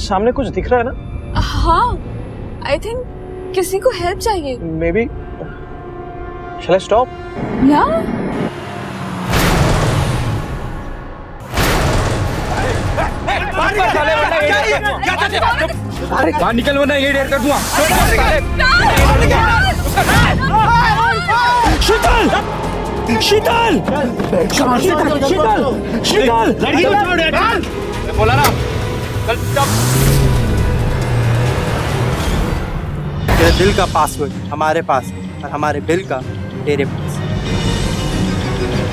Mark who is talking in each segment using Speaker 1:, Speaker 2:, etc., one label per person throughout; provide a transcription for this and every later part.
Speaker 1: सामने कुछ दिख रहा है ना?
Speaker 2: हाँ, आई थिंक किसी को हेल्प चाहिए।
Speaker 1: Maybe shall I stop?
Speaker 2: या
Speaker 3: अरे बाहर निकल वरना ये डेर कर दूंगा। शीतल शीतल शीतल शीतल बोला ना चल चुप।
Speaker 4: तेरे दिल का पासवर्ड हमारे पास है और हमारे बिल का तेरे पास।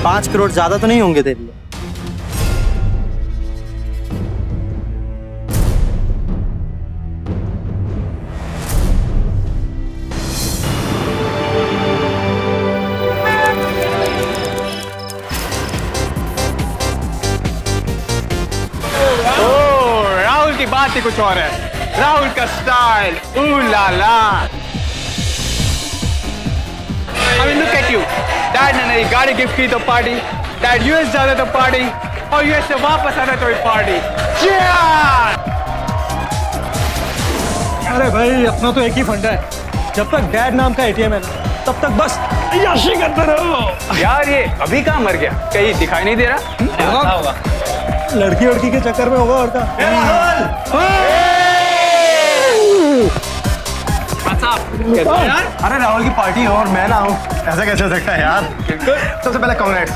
Speaker 4: 5 करोड़ ज्यादा तो नहीं होंगे तेरे लिए?
Speaker 3: राहुल की बात ही कुछ और है। राहुल का स्टाइल ला ला। I mean, look at you. Dad ने नई गाड़ी गिफ्ट की तो पार्टी, डैड यूएस जा रहे तो पार्टी, और यूएस से वापस आना तो पार्टी।
Speaker 1: अरे भाई अपना तो एक ही फंडा है, जब तक डैड नाम का एटीएम है ना तब तक बस याशी करते रहो।
Speaker 3: यार ये अभी कहाँ मर गया, कहीं दिखाई नहीं दे रहा?
Speaker 1: होगा लड़की वड़की के चक्कर में होगा और क्या।
Speaker 4: अरे राहुल की पार्टी हो और मैं ना हूँ, ऐसा कैसे हो सकता है यार? सबसे पहले कांग्रेट्स।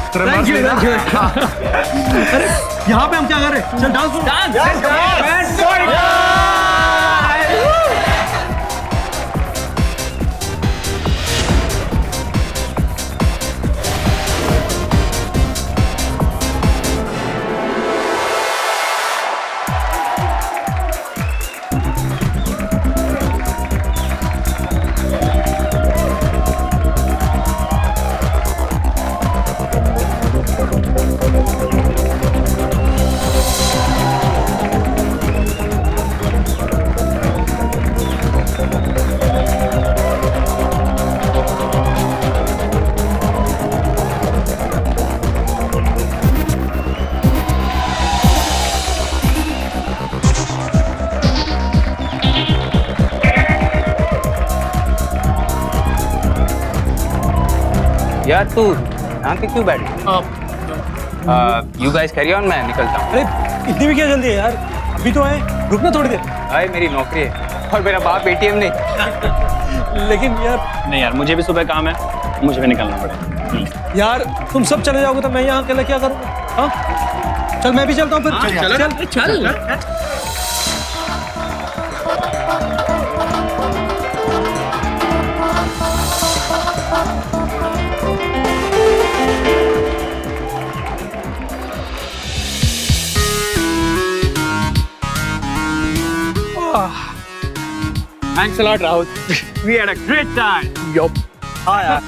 Speaker 1: अरे यहाँ पे हम क्या कर रहे हैं? चल डांस
Speaker 3: यार तू यहाँ पे क्यों बैठ? यू गाइस कैरी ऑन, मैं निकलता हूँ।
Speaker 1: अरे इतनी भी क्या जल्दी है यार, अभी तो आए, रुकना थोड़ी देर।
Speaker 3: भाई मेरी नौकरी है और मेरा बाप एटीएम नहीं।
Speaker 1: लेकिन यार
Speaker 5: नहीं यार, मुझे भी सुबह काम है, मुझे भी निकलना पड़ेगा।
Speaker 1: यार तुम सब चले जाओगे तो मैं यहाँ अकेला क्या करूँगा? हाँ चल मैं भी चलता हूँ फिर। चल
Speaker 5: Thanks a lot, Rahul. We had a great time.
Speaker 1: Yup.
Speaker 4: हाँ यार,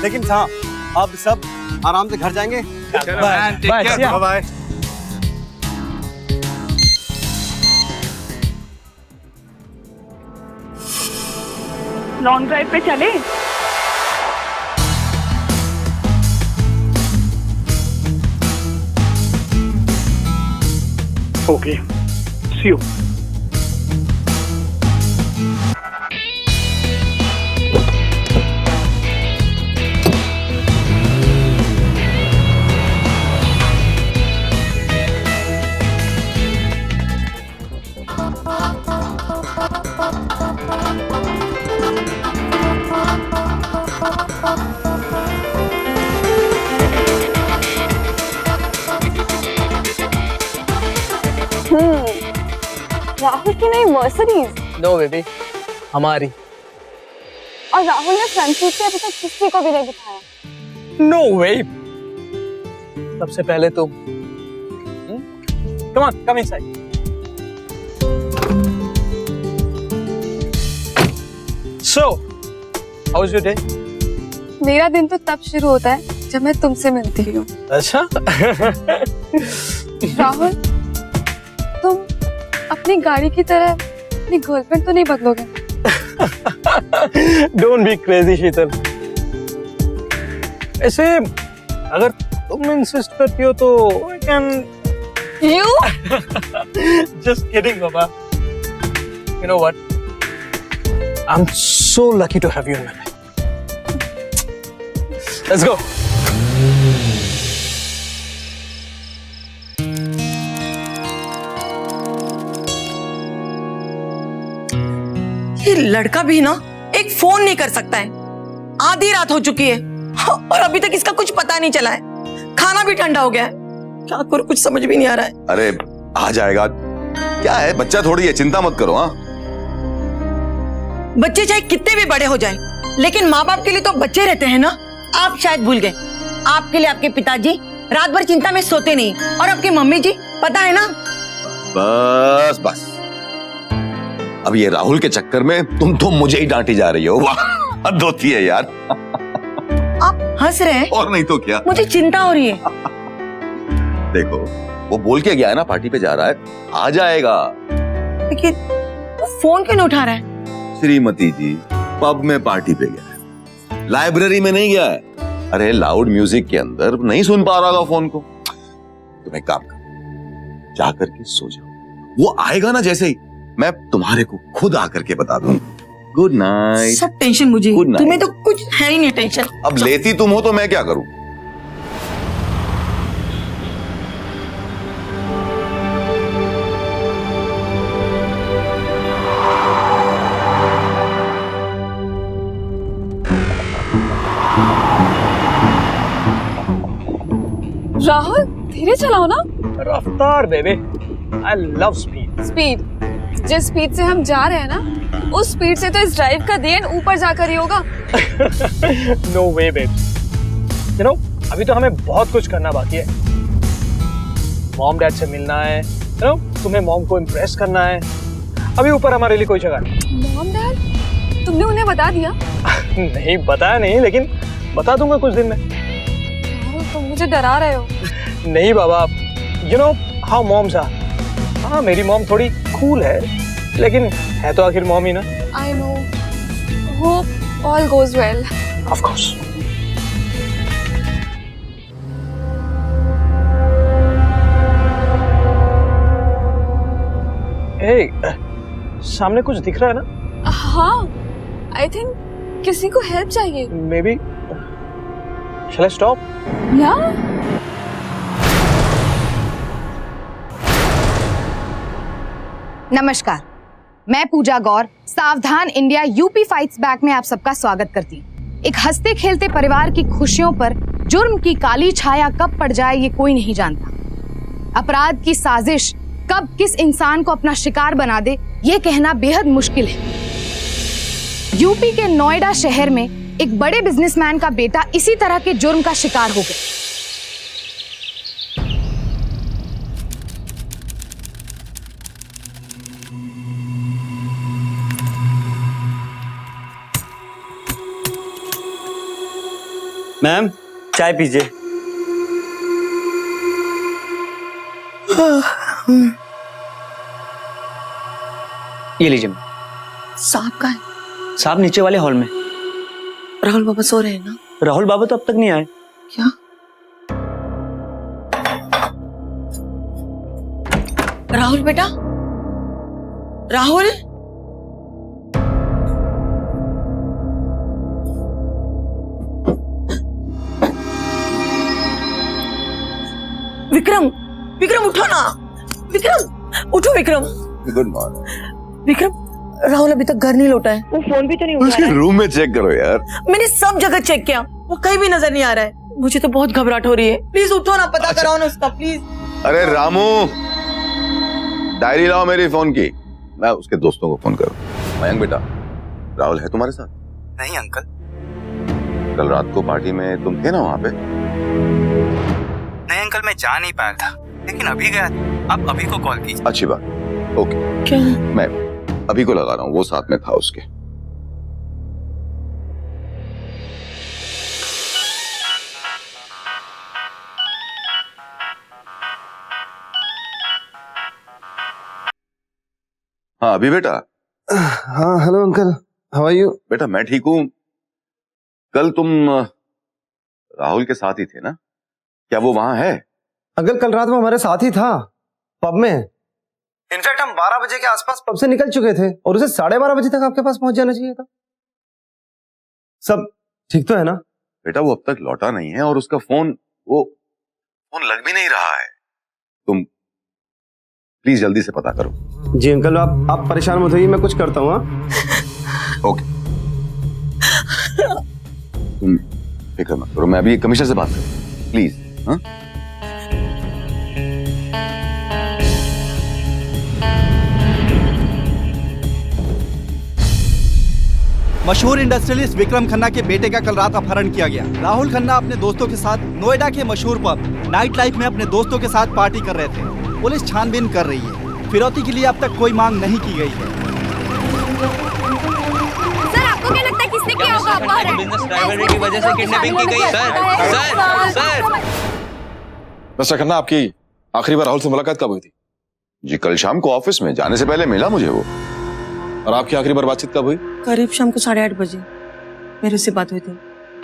Speaker 4: लेकिन हाँ अब सब आराम से घर जाएंगे।
Speaker 1: Bye
Speaker 4: bye.
Speaker 2: लॉन्ग ड्राइव पे चले?
Speaker 1: Okay. See you.
Speaker 2: राहुल की नई मर्सिडीज।
Speaker 1: नो बेबी, हमारी।
Speaker 2: और राहुल ने फ्रंट सीट पे अभी तक किसी को भी नहीं बिठाया।
Speaker 1: नो वे। सबसे पहले तुम। Come on, come inside. So, how was your day?
Speaker 2: मेरा दिन तो तब शुरू होता है जब मैं तुमसे मिलती हूँ।
Speaker 1: अच्छा।
Speaker 2: राहुल, तुम अपनी गाड़ी की तरह अपनी गर्लफ्रेंड तो नहीं बदलोगे?
Speaker 1: Don't be crazy, शीतल। ऐसे अगर तुम इंसिस्ट करती हो तो I can
Speaker 2: You?
Speaker 1: just kidding, Baba. You know what? I'm so lucky to have you in my life. Let's go.
Speaker 6: ये लड़का भी ना एक फोन नहीं कर सकता है। आधी रात हो चुकी है और अभी तक इसका कुछ पता नहीं चला है। खाना भी ठंडा हो गया है। क्या करूं, कुछ समझ भी नहीं आ रहा है।
Speaker 7: अरे आ जाएगा, क्या है, बच्चा थोड़ी है, चिंता मत करो। हाँ,
Speaker 6: बच्चे चाहे कितने भी बड़े हो जाएं, लेकिन माँ बाप के लिए तो बच्चे रहते हैं ना। आप शायद भूल गए, आपके लिए आपके पिताजी रात भर चिंता में सोते नहीं, और आपकी मम्मी जी पता है ना।
Speaker 7: बस बस, अब ये राहुल के चक्कर में तुम तो मुझे ही डांटी जा रही हो। वाह, हद होती है यार।
Speaker 6: आप हंस रहे हैं
Speaker 7: और नहीं तो क्या।
Speaker 6: मुझे चिंता हो रही है।
Speaker 7: देखो, वो बोल के गया है ना पार्टी पे जा रहा है, आ जाएगा।
Speaker 6: लेकिन वो फोन क्यों नहीं उठा रहा है?
Speaker 7: श्रीमती जी पब में पार्टी पे गया है, लाइब्रेरी में नहीं गया है। अरे लाउड म्यूजिक के अंदर नहीं सुन पा रहा होगा फोन को। तुम एक काम कर, जा करके सो जाओ। वो आएगा ना जैसे ही, मैं तुम्हारे को खुद आकर के बता दूंगा। Good night.
Speaker 6: सब टेंशन मुझे, तुम्हें तो कुछ है ही नहीं टेंशन।
Speaker 7: अब लेती तुम हो तो मैं क्या करूं।
Speaker 2: राहुल धीरे चलाओ ना।
Speaker 1: रफ्तार बेबे, आई लव स्पीड।
Speaker 2: स्पीड, जिस स्पीड से हम जा रहे हैं ना, उस स्पीड से तो इस ड्राइव का दी एंड ऊपर जाकर ही होगा।
Speaker 1: नो वे बेब। अभी तो हमें बहुत कुछ करना बाकी है। मॉम डैड से मिलना है, तुम्हें मॉम को इम्प्रेस करना है। अभी ऊपर हमारे लिए कोई जगह नहीं।
Speaker 2: मॉम डैड, तुमने उन्हें बता दिया?
Speaker 1: नहीं बताया नहीं, लेकिन बता दूंगा कुछ दिन में।
Speaker 2: तुम मुझे डरा रहे हो।
Speaker 1: नहीं बाबा, you know how moms are. हाँ, मेरी मॉम थोड़ी कूल है, लेकिन है तो आखिर मॉम ही ना।
Speaker 2: I know. Hope all goes well.
Speaker 1: Of course. Hey, सामने कुछ दिख रहा है ना?
Speaker 2: हाँ, I think किसी को हेल्प चाहिए।
Speaker 1: Maybe. Shall I stop?
Speaker 2: Yeah.
Speaker 8: नमस्कार, मैं पूजा गौर सावधान इंडिया यूपी फाइट्स बैक में आप सबका स्वागत करती हूँ। एक हंसते खेलते परिवार की खुशियों पर जुर्म की काली छाया कब पड़ जाए ये कोई नहीं जानता। अपराध की साजिश कब किस इंसान को अपना शिकार बना दे ये कहना बेहद मुश्किल है। यूपी के नोएडा शहर में एक बड़े बिजनेसमैन का बेटा इसी तरह के जुर्म का शिकार हो गया।
Speaker 4: मैम, चाय पीजिए।
Speaker 9: ये लीजिए।
Speaker 6: साहब का है?
Speaker 9: साहब नीचे वाले हॉल में।
Speaker 6: राहुल बाबा सो रहे हैं ना?
Speaker 9: राहुल बाबा तो अब तक नहीं आए।
Speaker 6: क्या? राहुल बेटा, राहुल, विक्रम, विक्रम उठो ना। विक्रम उठो। Vikram,
Speaker 7: good morning.
Speaker 6: विक्रम, राहुल अभी तक घर नहीं लौटा है। वो फोन भी तो नहीं उठा रहा है।
Speaker 7: रूम में चेक करो यार।
Speaker 6: मैंने सब जगह चेक किया, वो कहीं भी नजर नहीं आ रहा है। मुझे तो बहुत घबराहट हो रही है। प्लीज उठो ना, पता कराओ ना उसका, प्लीज।
Speaker 7: अरे रामू, डायरी लाओ मेरी फोन की, मैं उसके दोस्तों को फोन करूं। मयंक बेटा, राहुल है तुम्हारे साथ?
Speaker 4: नहीं अंकल।
Speaker 7: कल रात को पार्टी में तुम थे ना वहाँ पे?
Speaker 4: नहीं अंकल, मैं जा नहीं पाया था, लेकिन अभी गया था। आप अभी को कॉल कीजिए।
Speaker 7: अच्छी बात, ओके।
Speaker 6: क्या?
Speaker 7: मैं अभी को लगा रहा हूँ, वो साथ में था उसके। हाँ अभी बेटा।
Speaker 10: हाँ hello uncle, how are you?
Speaker 7: बेटा मैं ठीक हूँ। कल तुम राहुल के साथ ही थे ना? क्या वो वहां है?
Speaker 10: अंकल कल रात में हमारे साथ ही था, पब में। इनफैक्ट हम 12 बजे के आसपास पब से निकल चुके थे और उसे 12:30 बजे तक आपके पास पहुंच जाना चाहिए था। सब ठीक तो है ना?
Speaker 7: बेटा वो अब तक लौटा नहीं है और उसका फोन लग भी नहीं रहा है। तुम प्लीज जल्दी से पता करो।
Speaker 10: जी अंकल, आप परेशान मत होइए, मैं कुछ करता हूँ।
Speaker 7: ओके, तुम फिक्र मत करो, मैं अभी कमिश्नर से बात करूँ प्लीज। हाँ
Speaker 11: मशहूर इंडस्ट्रियलिस्ट विक्रम खन्ना के बेटे का कल रात अपहरण किया गया। राहुल खन्ना अपने दोस्तों के साथ नोएडा के मशहूर पब नाइट लाइफ में अपने दोस्तों के साथ पार्टी कर रहे थे। पुलिस छानबीन कर रही है। फिरौती के लिए अब तक कोई मांग नहीं की गई है।
Speaker 2: सर आपको क्या लगता है किसने किया होगा अपहरण?
Speaker 9: बिजनेस राइवलरी की वजह से किडनैपिंग की गई है। सर
Speaker 12: मिस्टर खन्ना, आपकी आखिरी बार राहुल से मुलाकात कब हुई थी?
Speaker 7: जी कल शाम को ऑफिस में जाने से पहले मिला मुझे वो।
Speaker 12: और आपकी आखिरी बार बातचीत कब हुई?
Speaker 6: करीब शाम को 8:30 बजे मेरे उससे बात हुई थी,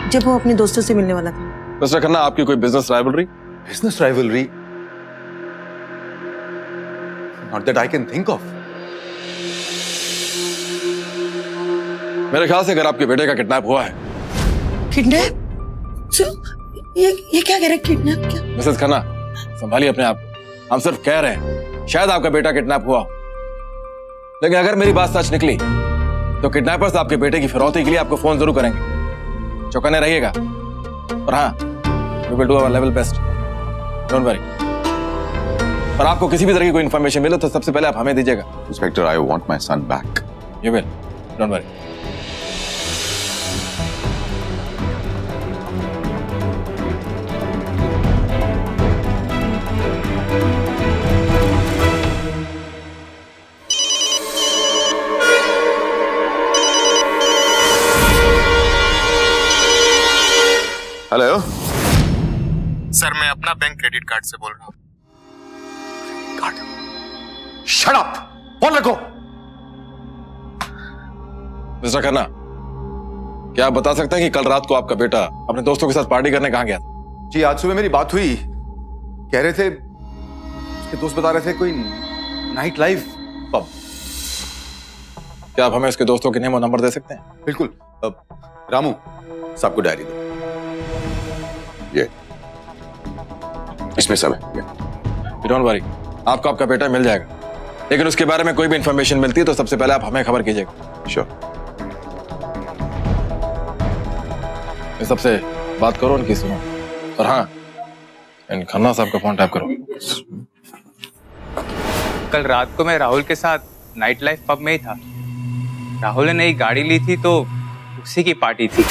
Speaker 6: जब वो अपने दोस्तों से मिलने वाला था।
Speaker 12: मिस्टर खन्ना, आपकी कोई business rivalry?
Speaker 7: Business rivalry? Not that I can think of.
Speaker 12: मेरे ख्याल से अगर आपके बेटे का किडनैप हुआ है।
Speaker 6: किडनैप? ये क्या कह रहे हैं, किडनैप क्या?
Speaker 12: मिसेस खन्ना, संभालिए अपने आप को। हम सिर्फ कह रहे हैं शायद आपका बेटा किडनैप हुआ, लेकिन अगर मेरी बात सच निकली तो किडनैपर्स आपके बेटे की फिरौती के लिए आपको फोन जरूर करेंगे। चौकन्ने रहिएगा। और हाँ, we will do our level best, don't worry. और आपको किसी भी तरह की कोई इन्फॉर्मेशन मिले तो सबसे पहले आप हमें दीजिएगा।
Speaker 7: Inspector, I want my son back.
Speaker 12: You will, don't worry.
Speaker 7: Hello
Speaker 13: sir, मैं अपना बैंक क्रेडिट कार्ड से बोल रहा हूँ।
Speaker 7: शट अप, फोन रखो।
Speaker 12: मिस्टर खन्ना, क्या आप बता सकते हैं कि कल रात को आपका बेटा अपने दोस्तों के साथ पार्टी करने कहाँ गया था?
Speaker 7: जी आज सुबह मेरी बात हुई, कह रहे थे, उसके दोस्त बता रहे थे कोई नाइट लाइफ पब।
Speaker 12: क्या आप हमें उसके दोस्तों के नेम और नंबर दे सकते हैं?
Speaker 7: बिल्कुल। रामू, सबको डायरी दो। ये इसमें सब है।
Speaker 12: डोंट वरी, आपको आपका बेटा मिल जाएगा, लेकिन उसके बारे में कोई भी इंफॉर्मेशन मिलती है तो सबसे पहले आप हमें खबर कीजिएगा।
Speaker 7: श्योर।
Speaker 12: इस सबसे बात करो, उनकी सुनो। और हाँ, इन खन्ना साहब का फोन टैप करो।
Speaker 3: कल रात को मैं राहुल के साथ नाइट लाइफ पब में ही था। राहुल ने नई गाड़ी ली थी तो उसी की पार्टी थी।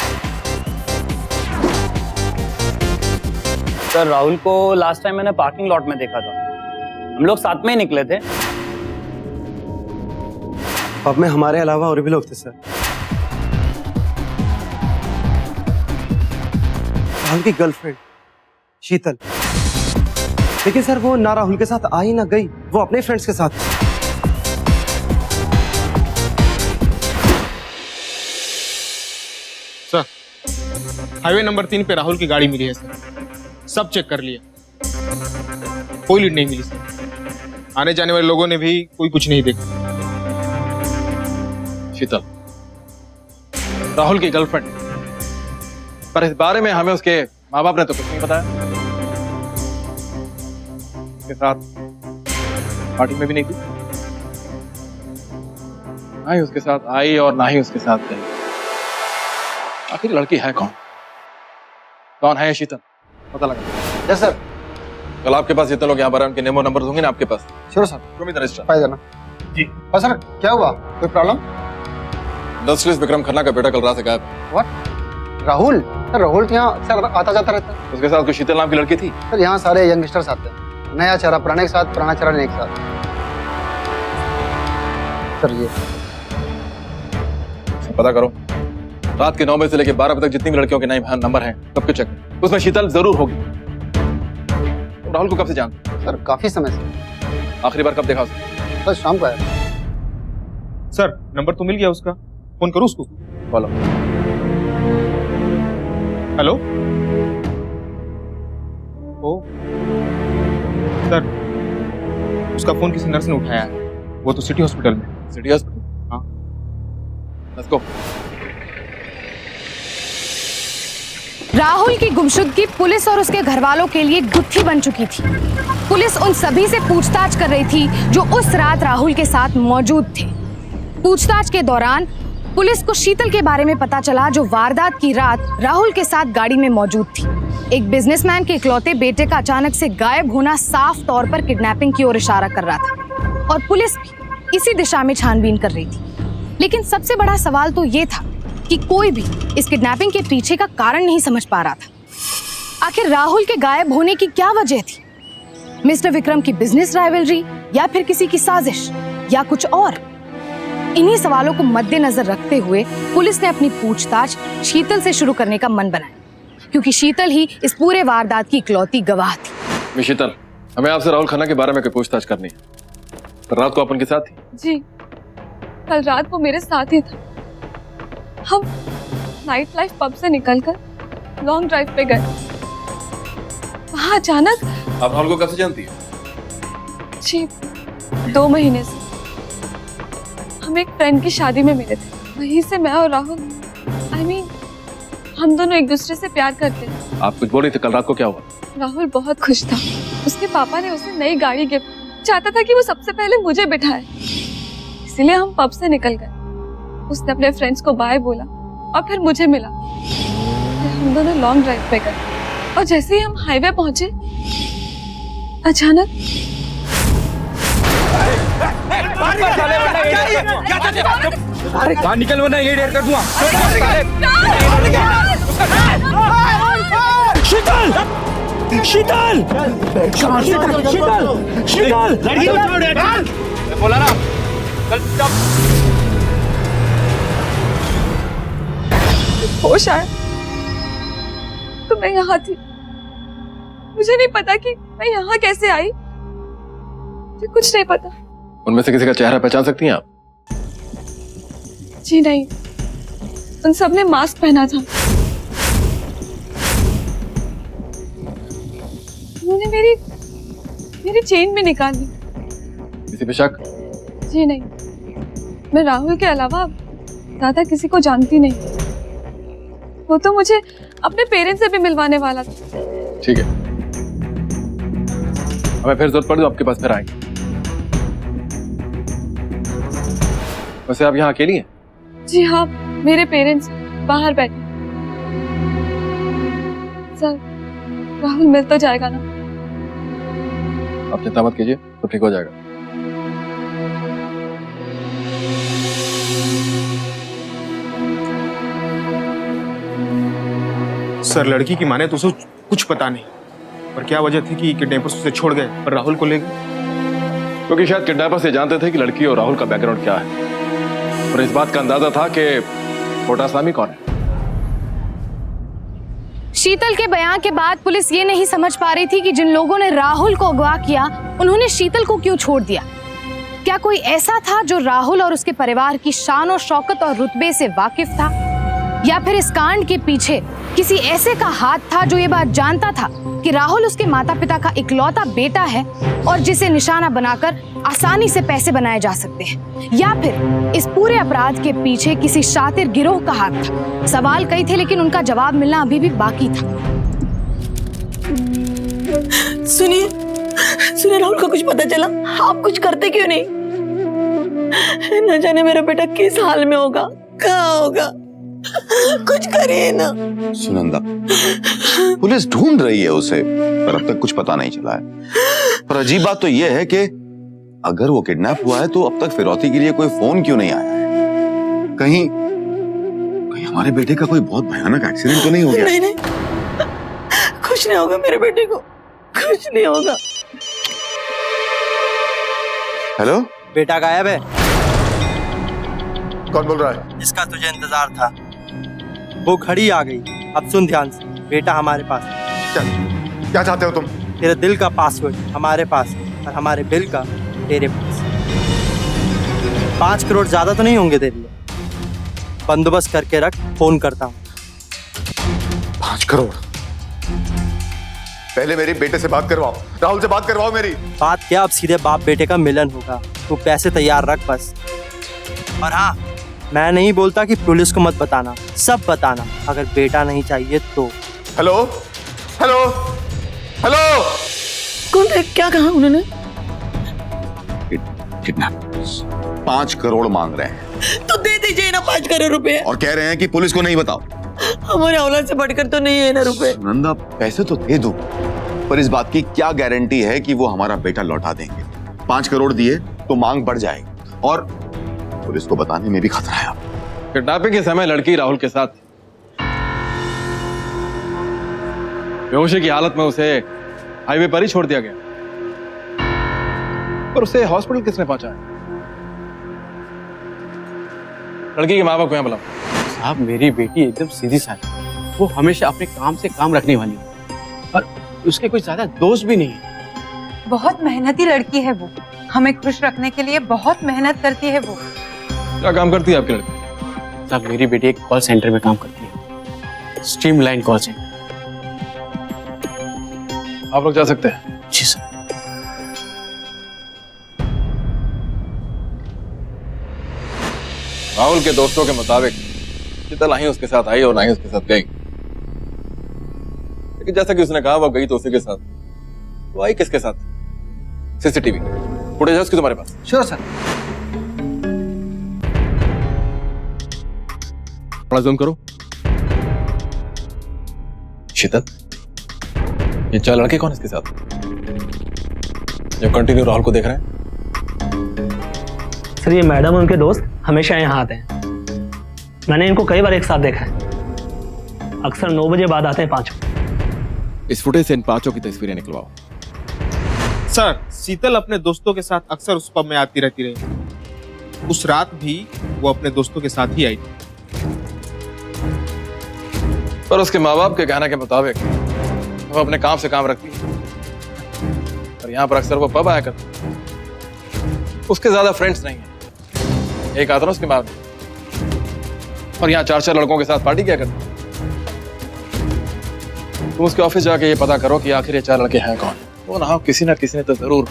Speaker 9: सर राहुल को लास्ट टाइम मैंने पार्किंग लॉट में देखा था। हम लोग साथ में ही निकले थे।
Speaker 10: पब में हमारे अलावा और भी लोग थे सर। राहुल की गर्लफ्रेंड शीतल, लेकिन सर वो ना राहुल के साथ आई ना गई, वो अपने फ्रेंड्स के साथ।
Speaker 13: सर, हाईवे नंबर 3 पे राहुल की गाड़ी मिली है सर। सब चेक कर लिया, कोई लीड नहीं मिली सर। आने जाने वाले लोगों ने भी कोई कुछ नहीं देखा।
Speaker 12: शीतल राहुल की गर्लफ्रेंड, पर इस बारे में हमें उसके माँ बाप ने तो कुछ नहीं बताया। उसके साथ पार्टी में भी नहीं थी, ना ही उसके साथ आई और ना ही उसके साथ गई। आखिर लड़की है कौन? कौन है शीतल? पता लगा।
Speaker 10: Yes sir.
Speaker 12: कल आपके पास जितने लोग यहाँ पर हैं उनके नेम और नंबर होंगे ना आपके पास?
Speaker 10: Sure sir.
Speaker 12: Show me the register.
Speaker 10: पाई जाना जी। और सर क्या हुआ, कोई प्रॉब्लम?
Speaker 12: इंडस्ट्रियलिस्ट विक्रम खन्ना का बेटा कल रात से गायब।
Speaker 10: व्हाट? राहुल? सर राहुल तो यहाँ अक्सर आता जाता रहता है।
Speaker 12: उसके साथ कोई शीतल नाम की लड़की थी?
Speaker 10: सर यहाँ सारे यंगस्टर्स आते हैं, नया चेहरा पुराने के साथ, पुराना चेहरा नए के साथ। सर ये
Speaker 12: पता करो, रात के 9 बजे से लेकर 12 बजे तक जितनी भी लड़कियों के नंबर हैं सबके चेक, उसमें शीतल जरूर होगी। तो राहुल को कब से जानते?
Speaker 10: सर काफी समय से।
Speaker 12: आखिरी बार कब देखा उसको?
Speaker 10: सर शाम को आया।
Speaker 13: सर नंबर तो मिल गया उसका, फोन करो उसको।
Speaker 12: बोलो।
Speaker 13: हेलो। ओ सर, उसका फोन किसी नर्स ने उठाया है। वो तो सिटी हॉस्पिटल में।
Speaker 12: City hospital?
Speaker 13: हाँ।
Speaker 12: Let's go.
Speaker 8: राहुल की गुमशुदगी पुलिस और उसके घर वालों के लिए गुत्थी बन चुकी थी। पुलिस उन सभी से पूछताछ कर रही थी जो उस रात राहुल के साथ मौजूद थे। पूछताछ के दौरान पुलिस को शीतल के बारे में पता चला, जो वारदात की रात राहुल के साथ गाड़ी में मौजूद थी। एक बिजनेसमैन के इकलौते बेटे का अचानक से गायब होना साफ तौर पर किडनैपिंग की ओर इशारा कर रहा था और पुलिस भी इसी दिशा में छानबीन कर रही थी। लेकिन सबसे बड़ा सवाल तो ये था कि कोई भी इस किडनैपिंग के पीछे का कारण नहीं समझ पा रहा था। आखिर राहुल के गायब होने की क्या वजह थी? मिस्टर विक्रम की बिजनेस राइवलरी, या फिर किसी की साजिश, या कुछ और? इन्हीं सवालों को मद्देनजर रखते हुए पुलिस ने अपनी पूछताछ शीतल से शुरू करने का मन बनाया, क्योंकि शीतल ही इस पूरे वारदात की इकलौती गवाह थी।
Speaker 12: मिस शीतल, हमें आपसे राहुल खन्ना के बारे में कोई पूछताछ करनी है। तो रात को आप उनके साथ थी?
Speaker 2: जी, कल रात वो मेरे साथ ही था। हम नाइट लाइफ पब से निकलकर लॉन्ग ड्राइव पे गए। वहाँ अचानक।
Speaker 12: आप राहुल को कब से जानती है?
Speaker 2: जी, 2 महीने से। हम एक फ्रेंड की शादी में मिले थे। वहीं से मैं और राहुल, हम दोनों एक दूसरे से प्यार करते हैं।
Speaker 12: आप कुछ बोल रही थी, कल रात को क्या हुआ?
Speaker 2: राहुल बहुत खुश था। उसके पापा ने उसे नई गाड़ी गिफ्ट, चाहता था कि वो सबसे पहले मुझे बिठाए, इसलिए हम पब से निकल गए। उसने अपने फ्रेंड्स को बाय बोला और फिर मुझे मिला। फिर हम दोनों लॉन्ग ड्राइव पे गए और जैसे ही हम हाईवे पहुंचे, अचानक
Speaker 3: बाहर निकल वरना ये डेर कर दूंगा।
Speaker 14: शीतल! शीतल! शीतल! लड़की को छोड़ दे।
Speaker 3: बोला ना, चल चुप।
Speaker 2: होश आया तो मैं यहाँ थी। मुझे नहीं पता कि मैं यहाँ कैसे आई, मुझे कुछ नहीं पता।
Speaker 12: उनमें से किसी का चेहरा पहचान सकती हैं आप?
Speaker 2: जी नहीं, उन सब ने मास्क पहना था। उन्होंने मेरी चेन भी निकाल ली।
Speaker 12: किसी पे शक?
Speaker 2: जी नहीं, मैं राहुल के अलावा ज्यादा किसी को जानती नहीं। वो तो मुझे अपने पेरेंट्स से भी मिलवाने वाला था।
Speaker 12: ठीक है, हमें फिर जरूरत पड़ी तो आपके पास फिर आएंगे। वैसे आप यहाँ अकेली हैं?
Speaker 2: जी हाँ, मेरे पेरेंट्स बाहर बैठे। सर, राहुल मिल तो जाएगा ना?
Speaker 12: आप चिंता मत कीजिए, तो ठीक हो जाएगा।
Speaker 13: सर, लड़की की माने तो उसे कुछ पता नहीं, पर क्या वजह थी कि किडनैपर्स उसे छोड़ गए और राहुल को ले गए?
Speaker 12: क्योंकि शायद किडनैपर्स ये जानते थे कि लड़की और राहुल का बैकग्राउंड क्या है, और इस बात का अंदाजा था कि छोटा सामी कौन है।
Speaker 8: शीतल के बयान के बाद पुलिस ये नहीं समझ पा रही थी कि जिन लोगों ने राहुल को अगवा किया, उन्होंने शीतल को क्यों छोड़ दिया। क्या कोई ऐसा था जो राहुल और उसके परिवार की शान और शौकत और रुतबे से वाकिफ था, या फिर इस कांड के पीछे किसी ऐसे का हाथ था जो ये बात जानता था कि राहुल उसके माता पिता का इकलौता बेटा है और जिसे निशाना बनाकर आसानी से पैसे बनाए जा सकते हैं, या फिर इस पूरे अपराध के पीछे किसी शातिर गिरोह का हाथ था। सवाल कई थे, लेकिन उनका जवाब मिलना अभी भी बाकी था।
Speaker 6: सुनिए, राहुल को कुछ पता चला? आप कुछ करते क्यों नहीं? न जाने मेरा बेटा किस हाल में होगा, कहाँ होगा। कुछ करिए ना।
Speaker 7: सुनंदा, पुलिस ढूंढ रही है उसे, पर अब तक कुछ पता नहीं चला है। पर अजीब बात तो यह है कि अगर वो किडनैप हुआ है तो अब तक फिरौती के लिए कोई फोन क्यों नहीं आया है? कहीं हमारे बेटे का कोई बहुत भयानक एक्सीडेंट तो नहीं हो गया?
Speaker 6: नहीं, कुछ नहीं होगा मेरे बेटे को, कुछ नहीं होगा।
Speaker 7: हेलो,
Speaker 4: बेटा गायब है।
Speaker 7: कौन बोल रहा है?
Speaker 4: इसका तुझे इंतजार था। वो घड़ी आ गई। अब सुन ध्यान से, बेटा हमारे पास है।
Speaker 7: क्या चाहते हो तुम?
Speaker 4: तेरे दिल का पासवर्ड हमारे पास है और हमारे बिल का तेरे पास। 5 करोड़ ज्यादा तो नहीं होंगे तेरे लिए? बंदोबस्त करके रख, फोन करता हूँ।
Speaker 7: 5 करोड़? पहले मेरे बेटे से बात करवाओ, राहुल से बात करवाओ मेरी।
Speaker 4: बात क्या, अब सीधे बाप बेटे का मिलन होगा। तू पैसे तैयार रख बस। और हाँ, मैं नहीं बोलता कि पुलिस को मत बताना, सब बताना अगर बेटा नहीं चाहिए तो।
Speaker 7: Hello hello hello.
Speaker 6: कौन है? क्या कहा उन्होंने?
Speaker 7: कितना 5 करोड़ मांग रहे हैं।
Speaker 6: तो दे दीजिए ना 5 करोड़ रुपए।
Speaker 7: और कह रहे हैं कि पुलिस को नहीं बताओ।
Speaker 6: हमारे औलाद से बढ़कर तो नहीं है ना रुपए।
Speaker 7: नंदा, पैसे तो दे दो, पर इस बात की क्या गारंटी है कि वो हमारा बेटा लौटा देंगे? 5 करोड़ दिए तो मांग बढ़ जाएगी और पुलिस को बताने में भी खतरा है।
Speaker 12: किडनैपिंग के समय लड़की राहुल के साथ बेहोशी की हालत में उसे हाईवे पर ही छोड़ दिया गया, पर उसे हॉस्पिटल किसने पहुंचाया? लड़की के माँ बाप को यहाँ बुलाओ।
Speaker 9: साहब, मेरी बेटी एकदम सीधी सादी, वो हमेशा अपने काम से काम रखने वाली है और उसके कोई ज्यादा दोस्त भी नहीं है।
Speaker 15: बहुत मेहनती लड़की है वो, हमें खुश रखने के लिए बहुत मेहनत करती है वो।
Speaker 12: क्या काम करती है आपकी लड़की?
Speaker 9: साहब, मेरी बेटी एक कॉल सेंटर में काम करती है, स्ट्रीमलाइन कॉल सेंटर।
Speaker 12: आप लोग जा सकते हैं।
Speaker 9: जी सर।
Speaker 12: राहुल के दोस्तों के मुताबिक शीतल ना ही उसके साथ आई और ना ही उसके साथ गई, लेकिन जैसा कि उसने कहा वो गई तो उसी के साथ। वो आई किसके साथ? सीसीटीवी फुटेज है उसकी तुम्हारे पास?
Speaker 11: Sure sir.
Speaker 12: थोड़ा जूम करो। शीतल, ये 4 लड़के कौन इसके साथ जो कंटिन्यू राहुल को देख रहे हैं?
Speaker 16: सर, ये मैडम उनके दोस्त हमेशा यहाँ आते हैं। मैंने इनको कई बार एक साथ देखा है। अक्सर 9 बजे बाद आते हैं 5 बजे।
Speaker 12: इस फुटेज से इन 5 की तस्वीरें निकलवाओ।
Speaker 13: सर, शीतल अपने दोस्तों के साथ अक्सर उस पब में आती रहती रही। उस रात भी वो अपने दोस्तों के साथ ही आई थी।
Speaker 12: पर उसके माँ बाप के कहने के मुताबिक वो अपने काम से काम रखती है और यहाँ पर अक्सर वो पब आया करती। उसके ज्यादा फ्रेंड्स नहीं है, एक आता ना उसके माँ और यहाँ 4 लड़कों के साथ पार्टी क्या करती। तुम उसके ऑफिस जाके ये पता करो कि आखिर ये 4 लड़के हैं कौन। वो ना हो किसी ने तो जरूर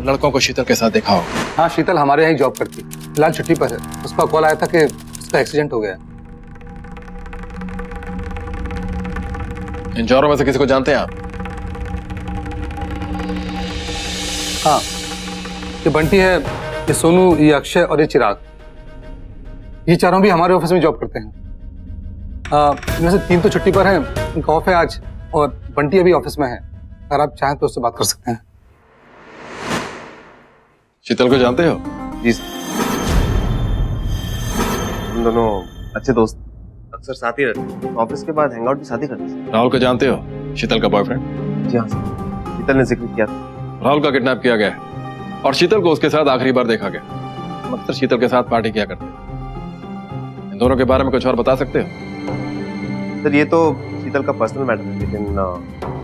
Speaker 12: लड़कों को शीतल के साथ देखा हो।
Speaker 17: हाँ, शीतल हमारे यहाँ जॉब करती है, फिलहाल छुट्टी पर है। उसका कॉल आया था कि उसका एक्सीडेंट हो गया।
Speaker 12: इन 4 में से किसी को जानते हैं आप?
Speaker 17: हाँ, ये बंटी है, ये सोनू, ये अक्षय और ये चिराग। ये 4 भी हमारे ऑफिस में जॉब करते हैं। इनमें से 3 तो छुट्टी पर हैं, उनका ऑफ है आज, और बंटी अभी ऑफिस में है। अगर आप चाहें तो उससे बात कर सकते हैं।
Speaker 12: शीतल को जानते हो?
Speaker 18: जी सर, हम दोनों अच्छे दोस्त, अक्सर साथ ही रहते हैं। ऑफिस के बाद हैंगआउट भी साथ ही करते हैं।
Speaker 12: राहुल को जानते हो? शीतल का बॉयफ्रेंड?
Speaker 18: जी हाँ सर, शीतल ने जिक्र किया था।
Speaker 12: राहुल का किडनैप किया गया है और शीतल को उसके साथ आखिरी बार देखा गया। अक्सर शीतल के साथ पार्टी किया करते। इन दोनों के बारे में कुछ और बता सकते हो?
Speaker 18: सर, ये तो शीतल का पर्सनल मैटर है, लेकिन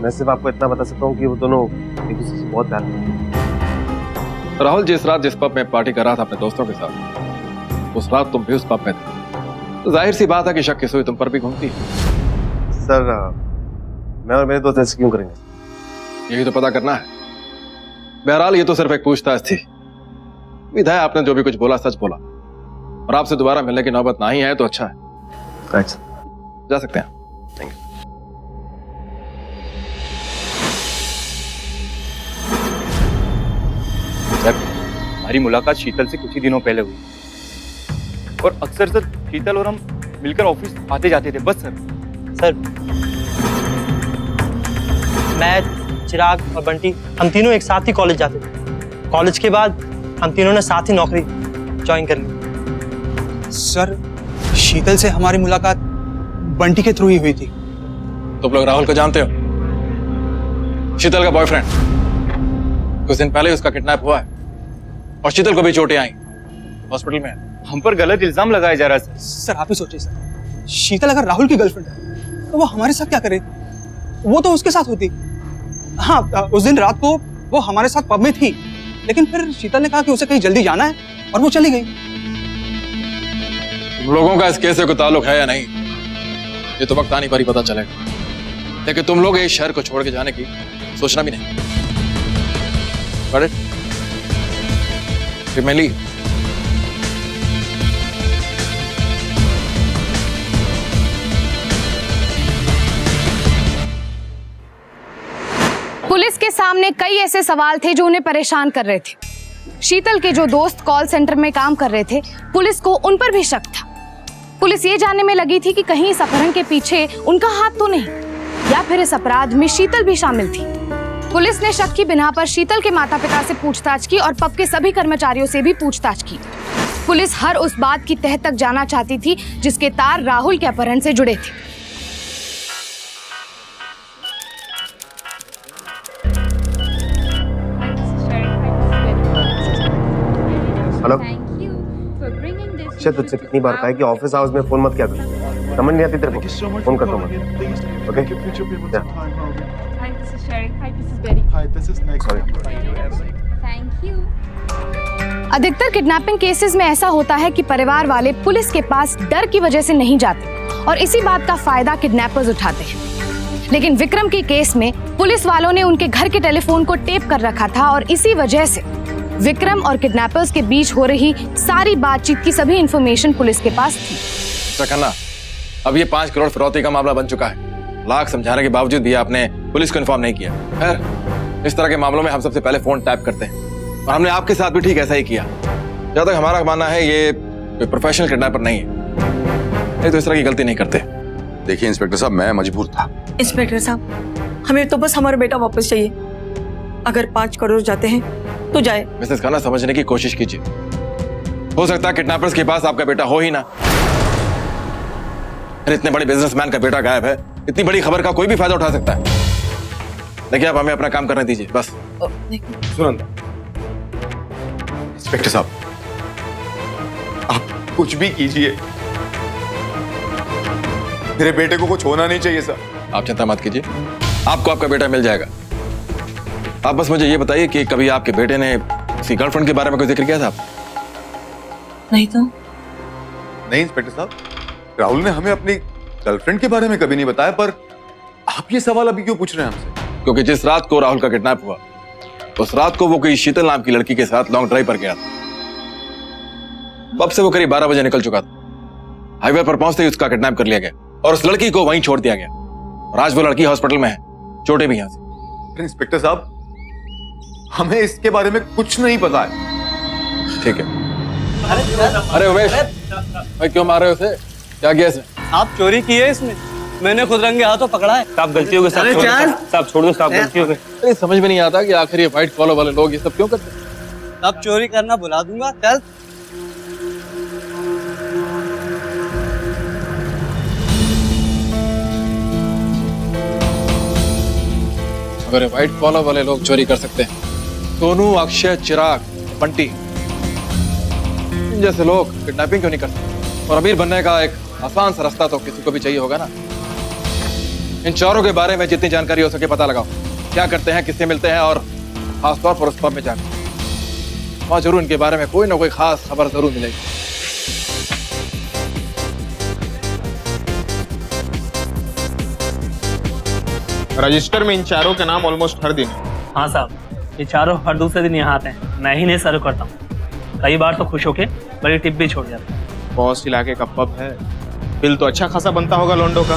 Speaker 18: मैं सिर्फ आपको इतना बता सकता हूँ कि वो दोनों एक दूसरे से बहुत प्यार करते हैं।
Speaker 12: राहुल जिस रात जिस पब में पार्टी कर रहा था अपने दोस्तों के साथ, उस रात तुम भी उस पब में थे, तो जाहिर सी बात है कि शक की सुई तुम पर भी घूमती है।
Speaker 18: सर, मैं और मेरे दोस्त ऐसे क्यों करेंगे?
Speaker 12: यही तो पता करना है। बहरहाल ये तो सिर्फ एक पूछताछ थी। उम्मीद है आपने जो भी कुछ बोला सच बोला, और आपसे दोबारा मिलने की नौबत ना ही है तो अच्छा है। जा सकते हैं।
Speaker 18: Thank you.
Speaker 19: सर, हमारी मुलाकात शीतल से कुछ ही दिनों पहले हुई और अक्सर सर शीतल और हम मिलकर ऑफिस आते जाते थे। बस
Speaker 4: सर, मैं, चिराग और बंटी, हम तीनों एक साथ ही कॉलेज जाते थे। कॉलेज के बाद हम तीनों ने साथ ही नौकरी ज्वाइन कर ली।
Speaker 20: सर, शीतल से हमारी मुलाकात बंटी के थ्रू ही हुई थी।
Speaker 12: तुम लोग राहुल को जानते हो? शीतल का बॉयफ्रेंड। कुछ दिन पहले उसका किडनैप हुआ है और शीतल को भी चोटें आई, हॉस्पिटल में।
Speaker 19: हम पर गलत इल्जाम लगाया जा रहा है।
Speaker 20: सर, आप ही सोचिए सर, शीतल अगर राहुल की गर्लफ्रेंड है तो वो हमारे साथ क्या करे? वो तो उसके साथ होती। हाँ, उस दिन रात को वो हमारे साथ पब में थी, लेकिन फिर शीतल ने कहा कि उसे कहीं जल्दी जाना है और वो चली गई।
Speaker 12: तुम लोगों का इस केस से कोई ताल्लुक है या नहीं, ये तो वक्त आने पर ही पता चलेगा। लेकिन तुम लोग इस शहर को छोड़ के जाने की सोचना भी नहीं। फिर मैं ली।
Speaker 8: पुलिस के सामने कई ऐसे सवाल थे जो उन्हें परेशान कर रहे थे। शीतल के जो दोस्त कॉल सेंटर में काम कर रहे थे, पुलिस को उन पर भी शक था। पुलिस ये जानने में लगी थी कि कहीं इस अपहरण के पीछे उनका हाथ तो नहीं, या फिर इस अपराध में शीतल भी शामिल थी। पुलिस ने शक की बिना पर शीतल के माता पिता से पूछताछ की और पब के सभी कर्मचारियों से भी पूछताछ की। पुलिस हर उस बात की तह तक जाना चाहती थी जिसके तार राहुल के अपहरण से जुड़े थे।
Speaker 18: हेलो तुझसे कितनी बार कहा है कि ऑफिस आवर्स में फोन मत किया कर। समझ नहीं आती तेरे को? फोन करता हूँ मैं। ओके
Speaker 8: अधिकतर किडनैपिंग केसेस में ऐसा होता है कि परिवार वाले पुलिस के पास डर की वजह से नहीं जाते और इसी बात का फायदा किडनैपर्स उठाते हैं। लेकिन विक्रम के केस में पुलिस वालों ने उनके घर के टेलीफोन को टेप कर रखा था और इसी वजह से विक्रम और किडनैपर्स के बीच हो रही सारी बातचीत की सभी इंफॉर्मेशन पुलिस के पास थी।
Speaker 12: खन्ना, अब ये 5 करोड़ फिरौती का मामला बन चुका है। लाख समझाने के बावजूद भी आपने पुलिस को इन्फॉर्म नहीं किया। खैर, इस तरह के मामलों में हम सबसे पहले फोन टैप करते हैं और हमने आपके साथ भी ठीक ऐसा ही किया। जहां तक हमारा मानना है, ये कोई प्रोफेशनल किडनैपर नहीं है, नहीं तो इस तरह की गलती नहीं करते।
Speaker 7: देखिए इंस्पेक्टर साहब, मैं मजबूर था।
Speaker 6: इंस्पेक्टर साहब, हमें तो बस हमारा बेटा वापस चाहिए। अगर 5 करोड़ जाते हैं तो जाए।
Speaker 12: मिसेस खन्ना, समझने की कोशिश कीजिए। हो सकता है किडनैपर्स के पास आपका बेटा हो ही ना। इतने बड़े बिजनेसमैन का बेटा गायब है, इतनी बड़ी खबर का कोई भी फायदा उठा सकता है। देखिए, आप हमें अपना काम करने दीजिए बस।
Speaker 7: सुनंदा, इंस्पेक्टर साहब, आप कुछ भी कीजिए, मेरे बेटे को कुछ होना नहीं चाहिए सर।
Speaker 12: आप चिंता मत कीजिए, आपको आपका बेटा मिल जाएगा। आप बस मुझे ये बताइए कि कभी आपके बेटे ने किसी गर्लफ्रेंड के बारे में कोई जिक्र किया था?
Speaker 6: नहीं तो।
Speaker 7: नहीं इंस्पेक्टर साहब, राहुल ने हमें अपनी गर्लफ्रेंड के बारे में कभी नहीं बताया, पर आप ये सवाल अभी क्यों पूछ रहे हैं हमसे?
Speaker 12: क्योंकि जिस रात को राहुल का किडनैप हुआ, उस रात को वो कोई शीतल नाम की लड़की के साथ लॉन्ग ड्राइव पर गया था। पब से वो करीब 12 बजे निकल चुका था। हाईवे पर पहुंचते ही उसका किडनैप कर लिया गया और उस लड़की को वहीं छोड़ दिया गया। और आज वो लड़की हॉस्पिटल में है, चोटें भी यहां से।
Speaker 7: इंस्पेक्टर साहब, हमें इसके बारे में कुछ नहीं पता है।
Speaker 12: ठीक है। अरे उमेश भाई, क्यों मार रहे हो उसे? क्या किया इसने?
Speaker 21: आप चोरी की है इसने, मैंने खुद रंगे हाथों पकड़ा है।
Speaker 5: साहब गलती हो गई, साहब छोड़ दो, साहब गलती हो गई।
Speaker 12: अरे समझ में नहीं आता कि आखिर ये व्हाइट कॉलर वाले लोग ये सब क्यों करते हैं।
Speaker 21: अब चोरी करना बुला दूंगा, चल।
Speaker 12: अगर व्हाइट कॉलर वाले लोग चोरी कर सकते हैं, सोनू, अक्षय, चिराग, बंटी, इन जैसे लोग किडनैपिंग क्यों नहीं करते? और अमीर बनने का एक आसान सा रास्ता तो किसी को भी चाहिए होगा ना। इन चारों के बारे में जितनी जानकारी हो सके पता लगाओ, क्या करते हैं, किससे मिलते हैं, और खासतौर पर उस पब में जाकर वहां जरूर इनके बारे में कोई ना कोई खास खबर जरूर मिलेगी।
Speaker 13: रजिस्टर में इन चारों के नाम ऑलमोस्ट हर दिन है।
Speaker 16: हाँ साहब, ये चारों हर दूसरे दिन यहाँ आते हैं, मैं ही नहीं सर्व करता हूँ। कई बार तो खुश होके बड़ी टिप भी छोड़ जाते हैं।
Speaker 13: बॉस इलाके का पब है, बिल तो अच्छा खासा बनता होगा लोंडो का।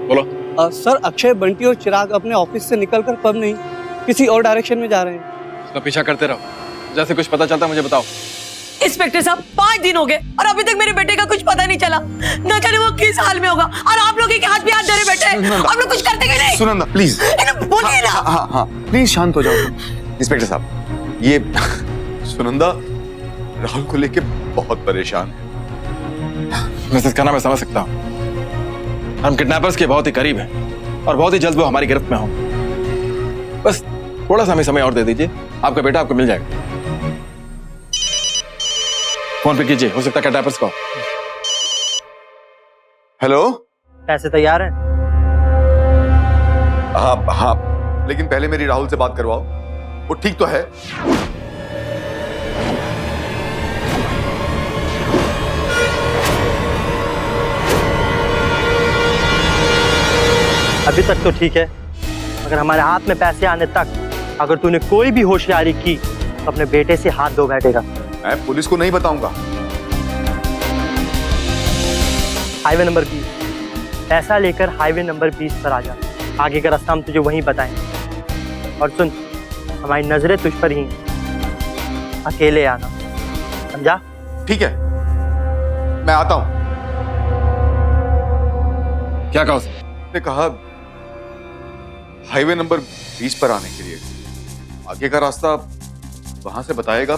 Speaker 12: बोलो।
Speaker 21: सर, अक्षय, बंटी और चिराग अपने ऑफिस से निकलकर पब नहीं, किसी और डायरेक्शन में जा रहे हैं।
Speaker 12: उसका पीछा करते रहो, जैसे कुछ पता चलता मुझे बताओ।
Speaker 6: इंस्पेक्टर साहब, 5 दिन हो गए और अभी तक मेरे बेटे का कुछ पता नहीं चला। न जाने वो किस हाल में होगा, और आप लोग के हाथ पे हाथ धरे बैठे हैं। आप लोग कुछ करते क्यों नहीं?
Speaker 7: सुनंदा प्लीज,
Speaker 6: बोलिए ना।
Speaker 7: हाँ, प्लीज शांत हो जाओ। इंस्पेक्टर साहब, ये सुनंदा राहुल को लेके बहुत परेशान है।
Speaker 12: मिसेस खन्ना, मैं समझ सकता हूँ, हम किडनैपर्स के बहुत ही करीब हैं और बहुत ही जल्द वो हमारी गिरफ्त में होंगे। बस थोड़ा सा हमें समय और दे दीजिए, आपका बेटा आपको मिल जाएगा। फोन पे कीजिए, हो सकता है किडनैपर्स को।
Speaker 7: हेलो,
Speaker 4: पैसे तैयार हैं?
Speaker 7: हाँ, लेकिन पहले मेरी राहुल से बात करवाओ, वो ठीक तो है?
Speaker 4: अभी तक तो ठीक है, मगर हमारे हाथ में पैसे आने तक अगर तूने कोई भी होशियारी की तो अपने बेटे से हाथ धो बैठेगा।
Speaker 7: मैं पुलिस को नहीं बताऊंगा।
Speaker 4: हाईवे नंबर 20, पैसा लेकर हाईवे नंबर 20 पर आ जा। आगे का रास्ता हम तुझे वहीं बताएंगे। और सुन, हमारी नजरें तुझ पर ही हैं। अकेले आना, समझा?
Speaker 7: ठीक है, मैं आता हूं।
Speaker 12: क्या कहा उसने?
Speaker 7: ने कहा हाईवे नंबर 20 पर आने के लिए, आगे का रास्ता वहां से बताएगा।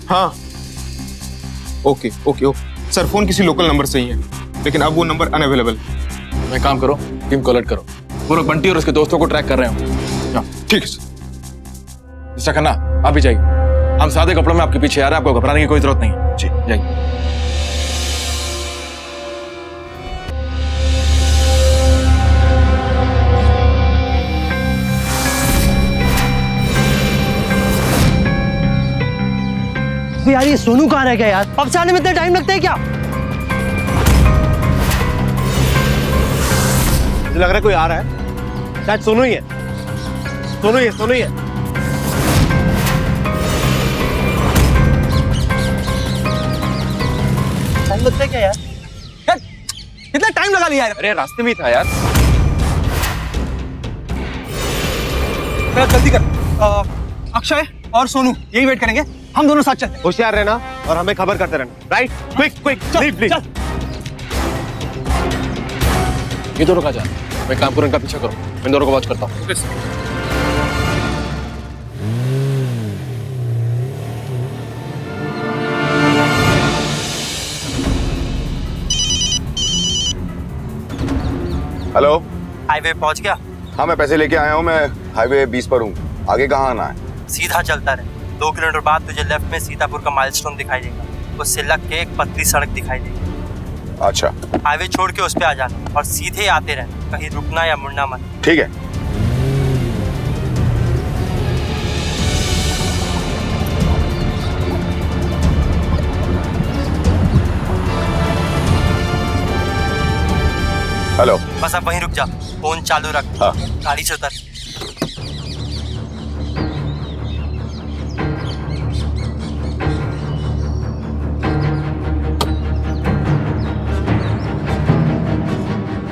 Speaker 13: हाँ okay okay okay sir, phone किसी लोकल नंबर से ही है, लेकिन अब वो नंबर अनअवेलेबल।
Speaker 12: मैं काम करो, टीम को अलर्ट करो, वो लोग बंटी और उसके दोस्तों को ट्रैक कर रहे हो।
Speaker 13: ठीक है सर।
Speaker 12: मिस्टर खन्ना, आप भी जाइए, हम सादे कपड़ों में आपके पीछे आ रहे हैं, आपको घबराने की कोई जरूरत नहीं। जी जाइए।
Speaker 4: यार ये सोनू कहाँ रह गया यार? अब से आने में इतना टाइम लगता है क्या?
Speaker 18: मुझे लग रहा है कोई आ रहा है, शायद सोनू ही है। सोनू ही है, सोनू ही है।
Speaker 4: टाइम लगता है क्या यार?
Speaker 20: कितना टाइम लगा लिया यार?
Speaker 19: अरे रास्ते में ही था यार।
Speaker 20: जल्दी कर। अक्षय और सोनू यही वेट करेंगे, हम दोनों साथ चलते हैं।
Speaker 18: होशियार रहना और हमें खबर करते रहना। Right, quick quick, leave leave.
Speaker 12: ये दोनों कहाँ जा रहे हैं? मैं काम करूँ, इनका पीछा करो, इन दोनों को वॉच करता हूँ।
Speaker 7: हेलो,
Speaker 4: हाईवे पहुंच गया?
Speaker 7: हाँ मैं पैसे लेके आया हूँ, मैं हाईवे 20 पर हूँ। आगे कहाँ आना है?
Speaker 4: सीधा चलता रहे, 2 किलोमीटर बाद तुझे लेफ्ट में सीतापुर का माइलस्टोन दिखाई देगा, उससे लग के एक पतली सड़क दिखाई देगी।
Speaker 7: अच्छा,
Speaker 4: हाईवे छोड़ के उस पे आ जाना और सीधे आते रहना, कहीं रुकना या मुड़ना मत।
Speaker 7: ठीक है। हेलो,
Speaker 4: बस अब वहीं रुक जा, फोन चालू रख।
Speaker 7: हाँ।
Speaker 4: गाड़ी से उतर।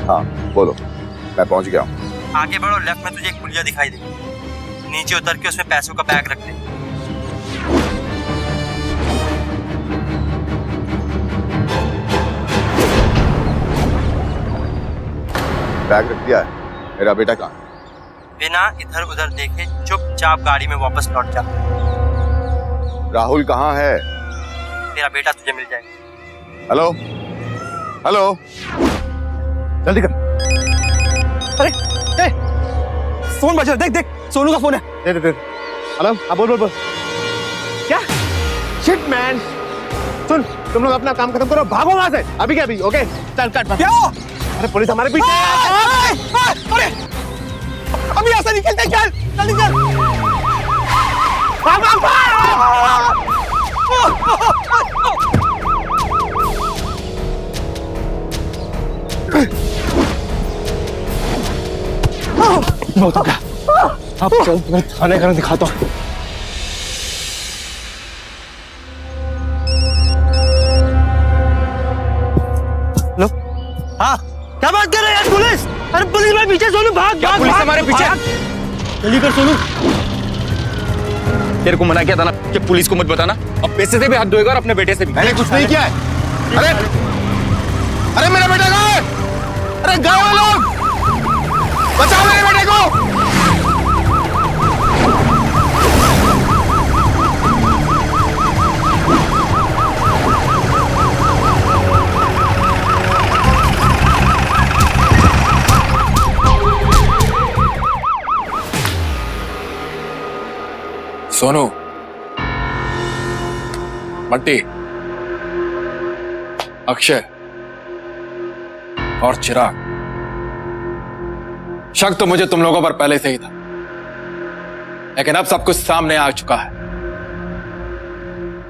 Speaker 7: हाँ बोलो, मैं पहुंच गया हूँ।
Speaker 4: आगे बढ़ो, लेफ्ट में तुझे एक पुलिया दिखाई देगी, नीचे उतर के उसमें पैसों का बैग रख दे।
Speaker 7: बैग रख दिया है। मेरा बेटा कहाँ है?
Speaker 4: बिना इधर उधर देखे चुपचाप गाड़ी में वापस लौट जा।
Speaker 7: राहुल कहाँ है?
Speaker 4: तेरा बेटा तुझे मिल जाएगा।
Speaker 7: हेलो हेलो, जल्दी कर।
Speaker 20: अरे ए, फोन बज रहा है, देख देख, सोनू का फोन है।
Speaker 18: दे दे दे। हेलो, हाँ बोल बोल बोल। क्या? Shit man. सुन, तुम लोग अपना काम खत्म करो, भागो वहां से। अभी क्या अभी? ओके, चल कट।
Speaker 20: क्या?
Speaker 18: अरे पुलिस हमारे पीछे है।
Speaker 20: अरे अभी ऐसा निकलते हैं, चल जल्दी चल। भाग भाग भाग।
Speaker 13: बहुत हो गया, अब चल तुम्हें थाने का दिखाता हूँ।
Speaker 4: लो, हाँ क्या बात कर रहे हैं यार? पुलिस! अरे पुलिस मेरे पीछे, सोनू भाग भाग।
Speaker 19: पुलिस हमारे पीछे?
Speaker 4: जल्दी कर सोनू।
Speaker 19: तेरे को मना किया था ना कि पुलिस को मत बताना। अब पैसे से भी हाथ धोएगा और अपने बेटे से भी।
Speaker 7: मैंने कुछ नहीं किया है। अरे अरे मेरा बेटा कहाँ है? अरे गए वो लोग, बचाओ मेरे बेटे को।
Speaker 12: सोनू, बंटी, अक्षय और चिराग, शक तो मुझे तुम लोगों पर पहले से ही था, लेकिन अब सब कुछ सामने आ चुका है।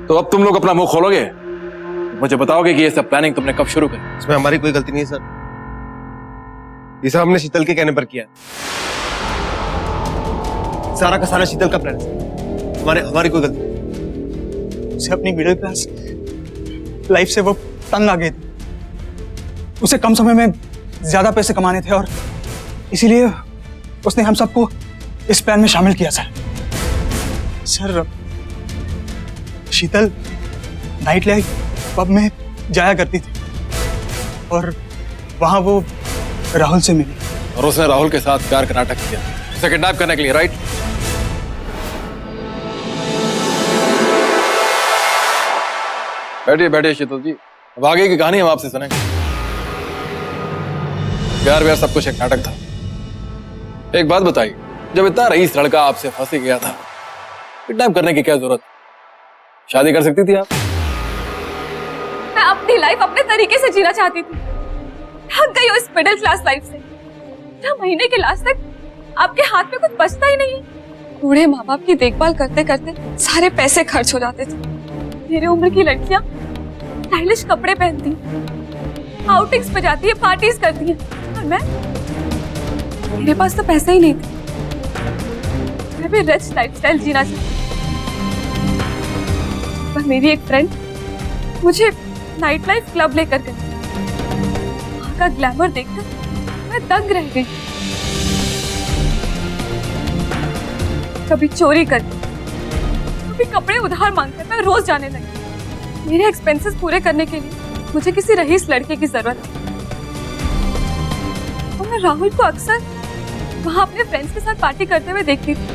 Speaker 12: तो अब तुम लोग अपना मुंह खोलोगे, मुझे बताओगे कि ये सब प्लानिंग तुमने कब शुरू करी?
Speaker 18: इसमें हमारी कोई गलती नहीं है सर। ये सब हमने शीतल के कहने पर किया। सारा का सारा शीतल का प्लान है, हमारी कोई गलती नहीं।
Speaker 20: उसे अपनी मिडिल क्लास लाइफ से वो तंग आ गए थे। उसे कम समय में ज्यादा पैसे कमाने थे और इसीलिए उसने हम सबको इस प्लान में शामिल किया सर। शीतल नाइट लाइफ पब में जाया करती थी और वहां वो राहुल से मिली
Speaker 12: और उसने राहुल के साथ प्यार का नाटक किया उसे किडनैप करने के लिए, राइट? बैठिए बैठिए शीतल जी, अब आगे की कहानी हम आपसे सुनेंगे। प्यार व्यार सब कुछ एक नाटक था। एक बात बताइए, जब इतना रईस लड़का आपसे फंस ही गया था, किडनैप करने की क्या जरूरत? शादी कर सकती थी आप।
Speaker 2: मैं अपनी लाइफ अपने तरीके से जीना चाहती थी। थक गई हूँ इस मिडिल क्लास लाइफ से। क्या महीने के लास्ट तक आपके हाथ में कुछ बचता ही नहीं। बूढ़े माँ बाप की देखभाल करते करते सारे पैसे खर्च हो जाते थे। मेरी उम्र की लड़कियां स्टाइलिश कपड़े पहनती, आउटिंग्स पे जाती है, पार्टीज करती हैं, और मेरे पास तो पैसे ही नहीं थे। मैं भी रिच लाइफस्टाइल जीना चाहती, पर मेरी एक फ्रेंड मुझे नाइट लाइफ क्लब लेकर गई। वहां का ग्लैमर देखकर मैं दंग रह गई। कभी चोरी करके, कभी कपड़े उधार मांगकर मैं रोज जाने लगी। मेरे एक्सपेंसेस पूरे करने के लिए मुझे किसी रईस लड़के की जरूरत थी। और मैं राहुल को अक्सर वहां अपने फ्रेंड्स के साथ पार्टी करते हुए देखती थी।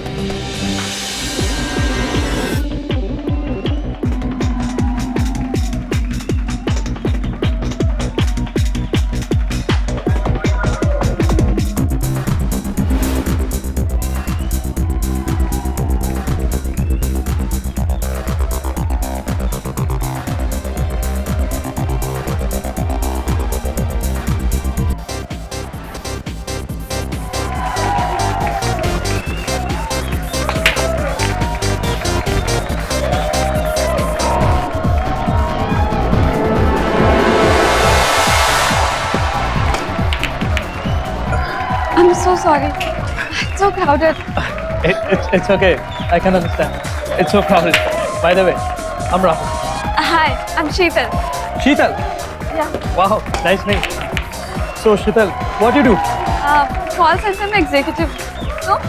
Speaker 2: I'm so sorry. It's so crowded.
Speaker 16: It's okay. I can understand. It's so crowded. By the way, I'm Rahul.
Speaker 2: Hi, I'm Sheetal.
Speaker 16: Sheetal.
Speaker 2: Yeah.
Speaker 16: Wow, nice name. So Sheetal, what do you do?
Speaker 2: Call center में executive. So?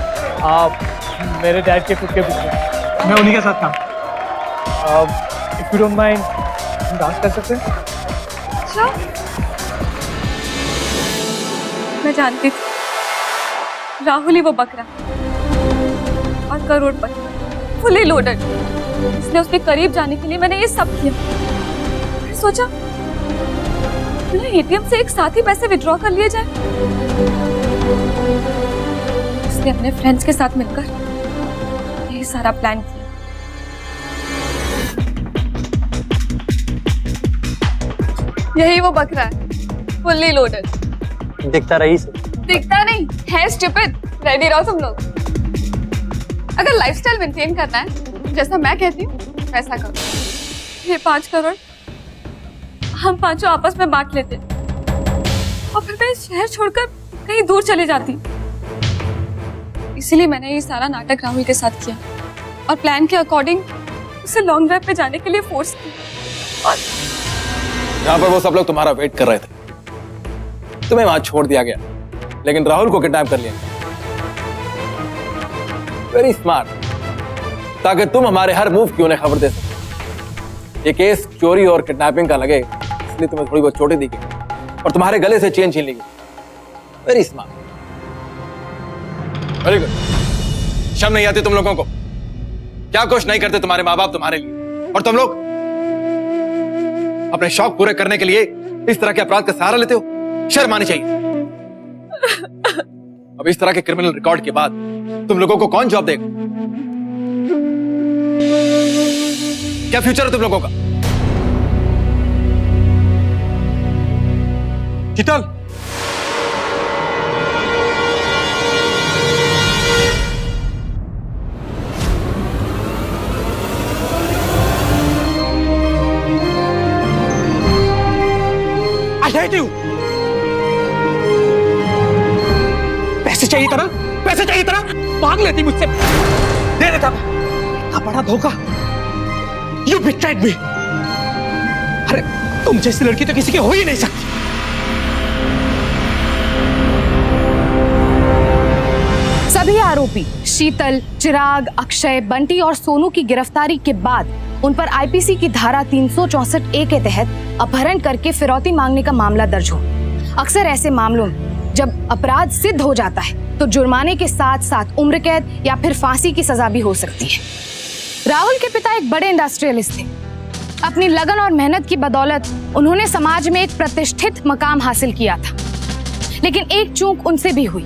Speaker 16: मेरे dad के खुद के business, मैं उन्हीं के साथ था। If you don't mind, हम डांस कर सकते हैं?
Speaker 2: अच्छा। मैं जानती थी राहुल ही वो बकरा और करोड़पति, फुली लोडेड। इसलिए उसके करीब जाने के लिए मैंने ये सब किया। मैंने सोचा एटीएम से एक साथ ही पैसे विड्रॉ कर लिए जाए। इसलिए अपने फ्रेंड्स के साथ मिलकर यही सारा प्लान किया। यही वो बकरा है, फुली लोडेड।
Speaker 4: दिखता रईस,
Speaker 2: दिखता नहीं है, स्टूपिड। रेडी रहो तुम लोग। अगर लाइफस्टाइल मेंटेन करना है जैसा मैं कहती हूँ वैसा करो। ये 5 करोड़ हम पांचों आपस में बांट लेते और फिर मैं शहर छोड़कर कहीं दूर चली जाती। इसीलिए मैंने ये सारा नाटक राहुल के साथ किया और प्लान के अकॉर्डिंग उसे लॉन्ग ड्राइव पे जाने के लिए फोर्स किया। और
Speaker 12: यहाँ पर वो सब लोग तुम्हारा वेट कर रहे थे, तुम्हें वहां छोड़ दिया गया, लेकिन राहुल को किडनैप कर लिया। वेरी स्मार्ट, ताकि तुम हमारे हर मूव की उन्हें खबर दे सको। ये केस चोरी और किडनैपिंग का लगे, इसलिए तुम्हें थोड़ी बहुत चोटें दी गई और तुम्हारे गले से चेन छीन ली गई। Very smart, very good. शर्म नहीं आती तुम लोगों को? क्या कुछ नहीं करते तुम्हारे माँ बाप तुम्हारे लिए, और तुम लोग अपने शौक पूरे करने के लिए इस तरह के अपराध का सहारा लेते हो। शर्म आनी चाहिए। अब इस तरह के क्रिमिनल रिकॉर्ड के बाद तुम लोगों को कौन जॉब देगा? क्या फ्यूचर है तुम लोगों का?
Speaker 20: शीतल, I hate you.
Speaker 14: पैसे चाहिए था ना, मांग लेती मुझसे, दे देता। इतना बड़ा धोखा। You betrayed me। अरे तुम जैसी लड़की तो किसी की हो ही नहीं सकती।
Speaker 8: सभी आरोपी शीतल, चिराग, अक्षय, बंटी और सोनू की गिरफ्तारी के बाद उन पर आईपीसी की धारा 364A के तहत अपहरण करके फिरौती मांगने का मामला दर्ज हो। अक्सर ऐसे मामलों में जब अपराध सिद्ध हो जाता है तो जुर्माने के साथ साथ उम्र कैद या फिर फांसी की सजा भी हो सकती है। राहुल के पिता एक बड़े इंडस्ट्रियलिस्ट थे। अपनी लगन और मेहनत की बदौलत उन्होंने समाज में एक प्रतिष्ठित मकाम हासिल किया था, लेकिन एक चूक उनसे भी हुई।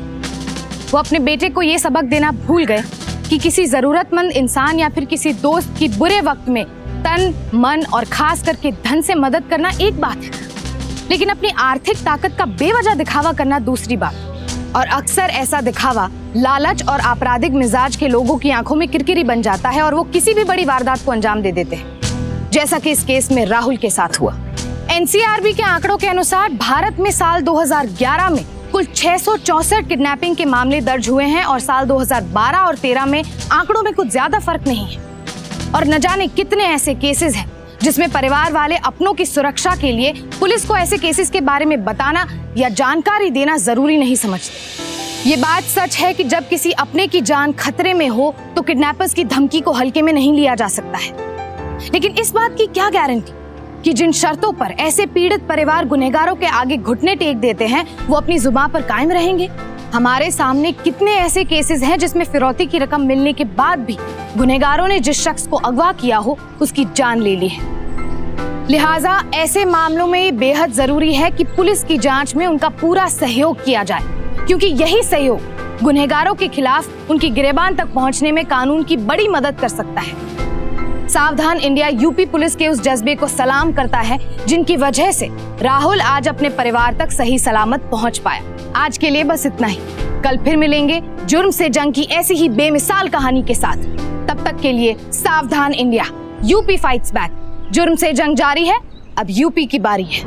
Speaker 8: वो अपने बेटे को ये सबक देना भूल गए कि किसी जरूरतमंद इंसान या फिर किसी दोस्त की बुरे वक्त में तन, मन और खास करके धन से मदद करना एक बात है, लेकिन अपनी आर्थिक ताकत का बेवजह दिखावा करना दूसरी बात। और अक्सर ऐसा दिखावा लालच और आपराधिक मिजाज के लोगों की आंखों में किरकिरी बन जाता है और वो किसी भी बड़ी वारदात को अंजाम दे देते हैं, जैसा कि इस केस में राहुल के साथ हुआ। एनसीआरबी के आंकड़ों के अनुसार भारत में साल 2011 में कुल 664 किडनैपिंग के मामले दर्ज हुए हैं और साल 2012 और 13 में आंकड़ों में कुछ ज्यादा फर्क नहीं है। और न जाने कितने ऐसे केसेस हैं जिसमें परिवार वाले अपनों की सुरक्षा के लिए पुलिस को ऐसे केसेस के बारे में बताना या जानकारी देना जरूरी नहीं समझते। ये बात सच है कि जब किसी अपने की जान खतरे में हो तो किडनैपर्स की धमकी को हल्के में नहीं लिया जा सकता है, लेकिन इस बात की क्या गारंटी कि जिन शर्तों पर ऐसे पीड़ित परिवार गुनहगारों के आगे घुटने टेक देते हैं वो अपनी जुबान पर कायम रहेंगे। हमारे सामने कितने ऐसे केसेस हैं जिसमें फिरौती की रकम मिलने के बाद भी गुनहगारों ने जिस शख्स को अगवा किया हो उसकी जान ले ली है। लिहाजा ऐसे मामलों में बेहद जरूरी है कि पुलिस की जांच में उनका पूरा सहयोग किया जाए, क्योंकि यही सहयोग गुनहगारों के खिलाफ उनकी गिरेबान तक पहुंचने में कानून की बड़ी मदद कर सकता है। सावधान इंडिया यूपी पुलिस के उस जज्बे को सलाम करता है जिनकी वजह से राहुल आज अपने परिवार तक सही सलामत पहुंच पाया। आज के लिए बस इतना ही। कल फिर मिलेंगे जुर्म से जंग की ऐसी ही बेमिसाल कहानी के साथ। तब तक के लिए सावधान इंडिया, यूपी फाइट्स बैक। जुर्म से जंग जारी है, अब यूपी की बारी है।